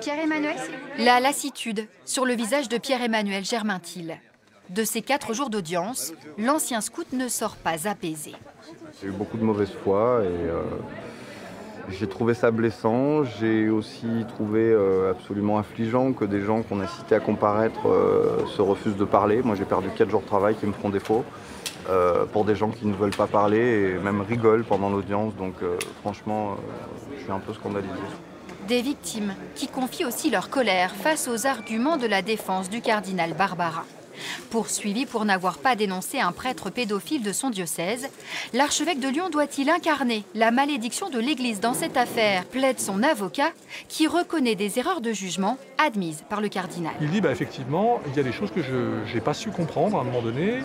Pierre-Emmanuel, la lassitude sur le visage de Pierre-Emmanuel Germain-Til. De ces 4 jours d'audience, l'ancien scout ne sort pas apaisé. J'ai eu beaucoup de mauvaise foi et j'ai trouvé ça blessant. J'ai aussi trouvé absolument affligeant que des gens qu'on a cités à comparaître se refusent de parler. Moi, j'ai perdu 4 jours de travail qui me feront défaut pour des gens qui ne veulent pas parler et même rigolent pendant l'audience. Donc franchement, je suis un peu scandalisé. Des victimes qui confient aussi leur colère face aux arguments de la défense du cardinal Barbarin. Poursuivi pour n'avoir pas dénoncé un prêtre pédophile de son diocèse, l'archevêque de Lyon doit-il incarner la malédiction de l'Église dans cette affaire, plaide son avocat qui reconnaît des erreurs de jugement admises par le cardinal. Il dit effectivement, il y a des choses que je n'ai pas su comprendre à un moment donné.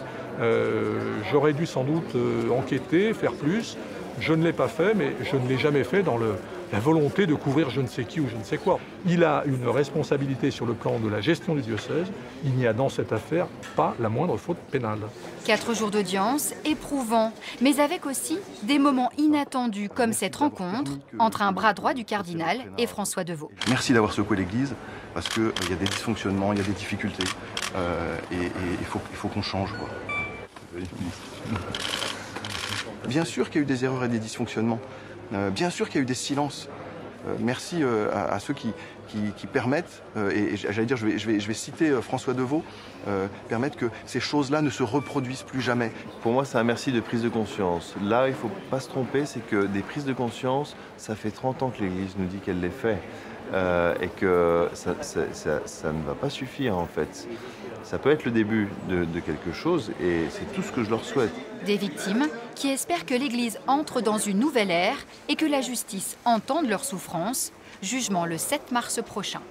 J'aurais dû sans doute enquêter, faire plus. Je ne l'ai pas fait, mais je ne l'ai jamais fait dans la volonté de couvrir je ne sais qui ou je ne sais quoi. Il a une responsabilité sur le plan de la gestion du diocèse. Il n'y a dans cette affaire pas la moindre faute pénale. 4 jours d'audience, éprouvants, mais avec aussi des moments inattendus comme cette rencontre entre un bras droit du cardinal et François Deveau. Merci d'avoir secoué l'Église parce qu'il y a des dysfonctionnements, il y a des difficultés et il faut qu'on change, quoi. Bien sûr qu'il y a eu des erreurs et des dysfonctionnements. Bien sûr qu'il y a eu des silences. Merci à ceux qui permettent, et j'allais dire, je vais citer François Deveau, permettent que ces choses-là ne se reproduisent plus jamais. Pour moi, c'est un merci de prise de conscience. Là, il ne faut pas se tromper, c'est que des prises de conscience, ça fait 30 ans que l'Église nous dit qu'elle les fait. Et que ça ne va pas suffire, en fait. Ça peut être le début de quelque chose et c'est tout ce que je leur souhaite. Des victimes qui espèrent que l'Église entre dans une nouvelle ère et que la justice entende leurs souffrances. Jugement le 7 mars prochain.